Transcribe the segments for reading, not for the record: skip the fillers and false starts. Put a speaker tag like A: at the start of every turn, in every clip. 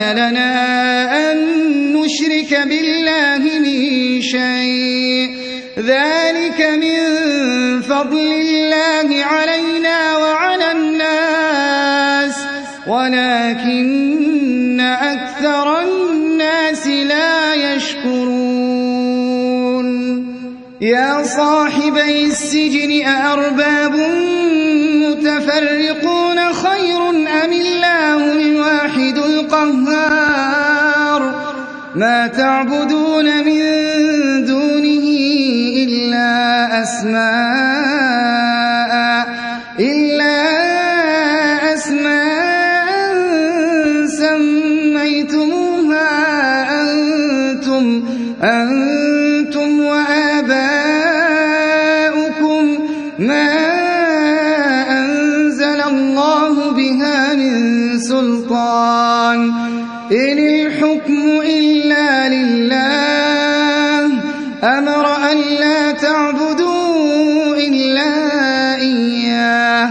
A: لنا أن نشرك بالله من شيء ذلك من فضل الله علينا وعلى الناس ولكن أكثر الناس لا يشكرون يا صاحبي السجن أأرباب متفرقون خير أم الله الواحد القهار ما تعبدون من دونه إلا أسماء سميتموها أنتم وآباؤكم ما أنزل الله بها من سلطان إن الحكم إلا لله أمر ألا تعبدوا إلا إياه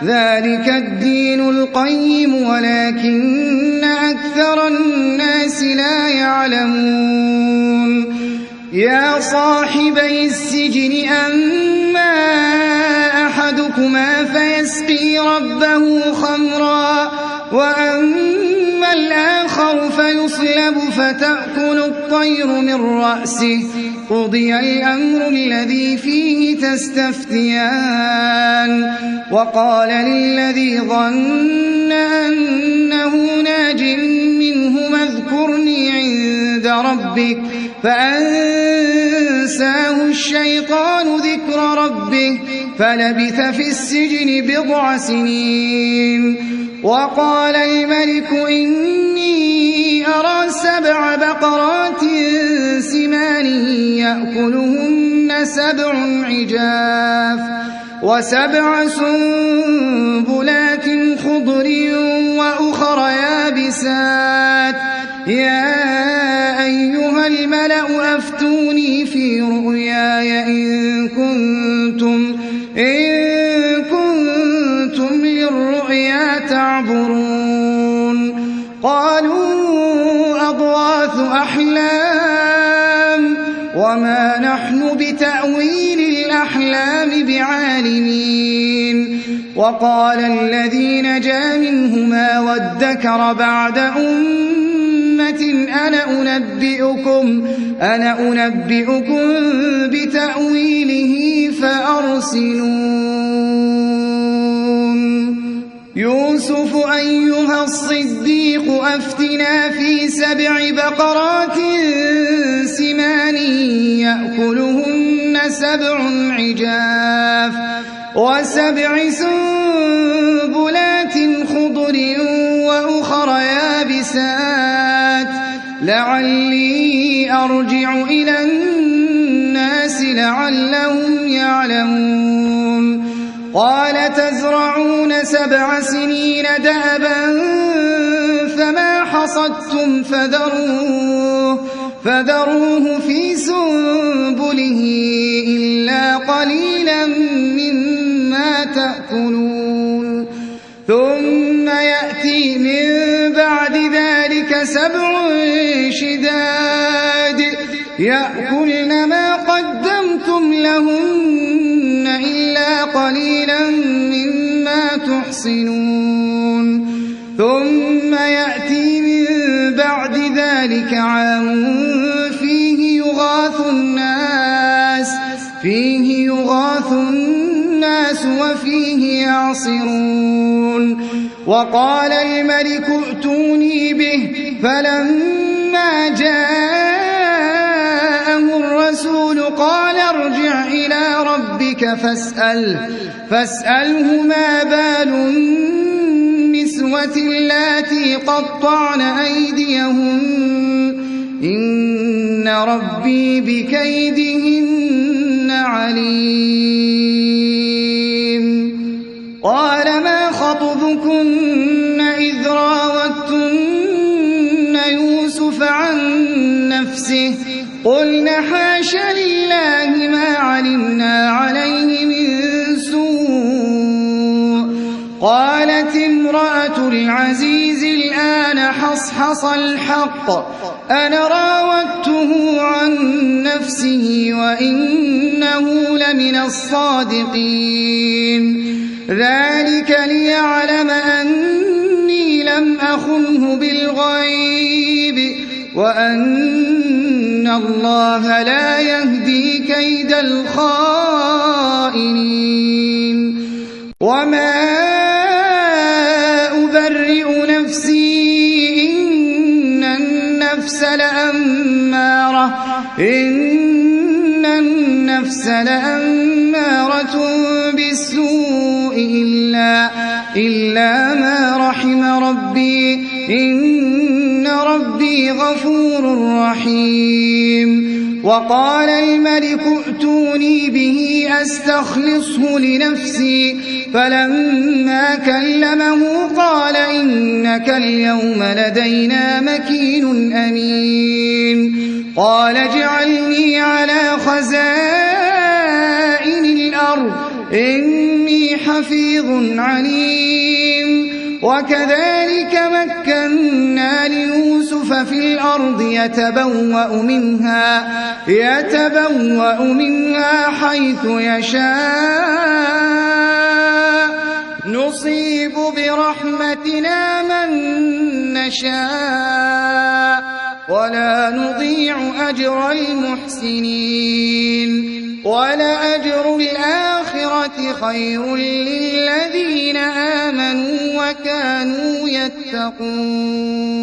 A: ذلك الدين القيم ولكن أكثر الناس لا يعلمون يا صاحبي السجن أما أحدكما فيسقي ربه خمرا وأما الآخر فيصلب فتأكل الطير من رأسه قضي الأمر الذي فيه تستفتيان وقال للذي ظن أنه ناج منهما اذكرني عند ربك فأنساه الشيطان ذكر ربه فلبث في السجن بضع سنين وقال الملك إني أرى 7 بقرات سمان يأكلهن 7 عجاف و7 سنبلات خضر وأخر يابسات يا أيها الملأ أفتوني في رؤياي إن كنتم للرؤيا تعبرون قالوا أضغاث أحلام وما نحن بتأويل الأحلام بعالمين وقال الذي نجا منهما وادكر بعد أمة أنا أنبئكم بتأويله فأرسلون يوسف أيها الصديق أفتنا في 7 بقرات سمان يأكلهن 7 عجاف و7 سنبلات خضر وأخر يابسات لعلي أرجع إلى الناس لعلهم يعلمون قال تزرعون 7 سنين دأبا فما حصدتم فذروه في سنبله إلا قليلا مما تأكلون ثم يأتي من بعد ذلك 7 شداد يأكلن ما قدمتم لهن إلا قليلا مما تحصنون ثم يأتي من بعد ذلك عام فيه يغاث الناس وفيه يعصرون وقال الملك ائتوني به فلما جاءه الرسول قال ارجع إلى ربك فاسأله ما بال النسوة اللاتي قطعن أيديهن إن ربي بكيدهن عليم قال ما خطبكن إذ راوتن يوسف عن نفسه قلنا حاش لله ما علمنا عليه من سوء قالت امرأة العزيز الآن حصحص الحق أنا راودته عن نفسه وإنه لمن الصادقين ذلك ليعلم أني لم أخنه بالغيب وأن الله لا يهدي كيد الخائنين وما أبرئ نفسي إن النفس لأمارة بالسوء إلا ما رحم ربي إن ربي غفور رحيم وقال الملك ائتوني به أستخلصه لنفسي فلما كلمه قال إنك اليوم لدينا مكين أمين قال اجعلني على خزائن الأرض إني حفيظ عليم وكذلك مكنا ليوسف في الأرض يتبوأ منها حيث يشاء نصيب برحمتنا من نشاء ولا نضيع أجر المحسنين ولأجر الآخرة خير للذين آمنوا وكانوا يتقون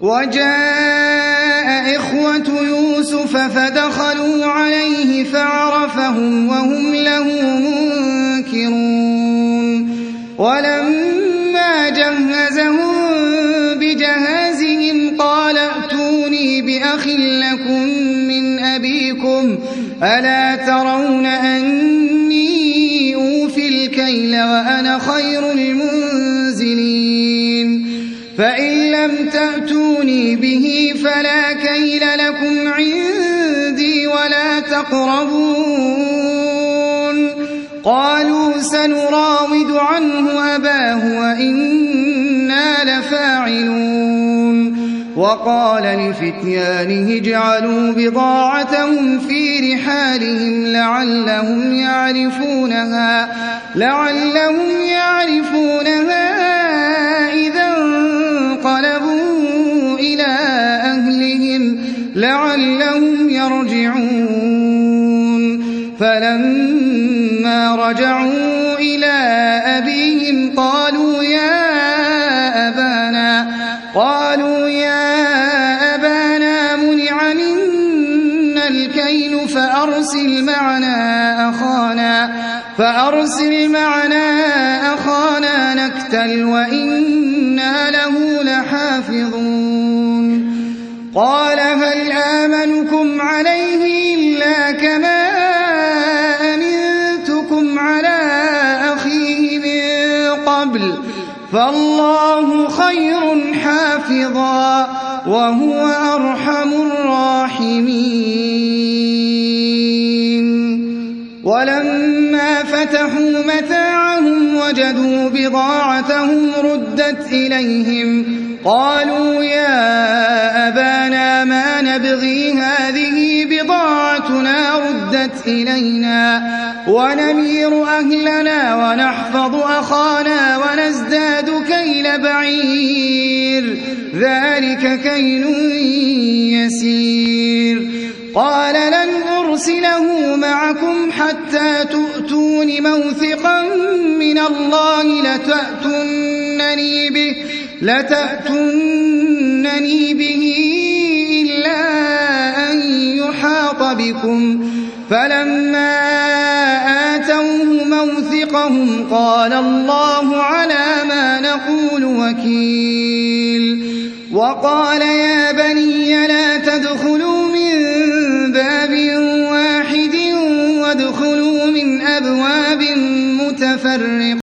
A: وجاء إخوة يوسف فدخلوا عليه فعرفهم وهم له منكرون ولما جهزهم بجهازهم قال ائتوني بأخ لكم من أبيكم ألا ترون أني أوفي الكيل وأنا خير المنزلين فإن لم تأتوني به فلا كيل لكم عندي ولا تقربون قالوا سنراود عنه أباه وإنا لفاعلون وقال لفتيانه اجعلوا بضاعتهم في رحالهم لعلهم يعرفونها إذا انقلبوا إلى أهلهم لعلهم يرجعون فلما رجعوا إلى أبيهم قالوا يا أبانا منع منا الكيل فأرسل معنا أخانا نكتل وإنا له لحافظون قال هل آمنكم عليه إلا كما أمنتكم على أخيه من قبل فالله خير حافظا وهو أرحم الراحمين ولما فتحوا متاعهم وجدوا بضاعتهم ردت إليهم قالوا يا أبانا ما نبغي هذه بضاعتنا ردت إلينا ونمير أهلنا ونحفظ أخانا ونزداد كيل بعير ذلك كيل يسير قال لن أرسله معكم حتى تؤتون موثقا من الله لتأتونني به إلا أن يحاط بكم فلما آتوه موثقهم قال الله على ما نقول وكيل وقال يا بني لا تدخلوا من باب واحد وادخلوا من أبواب متفرقة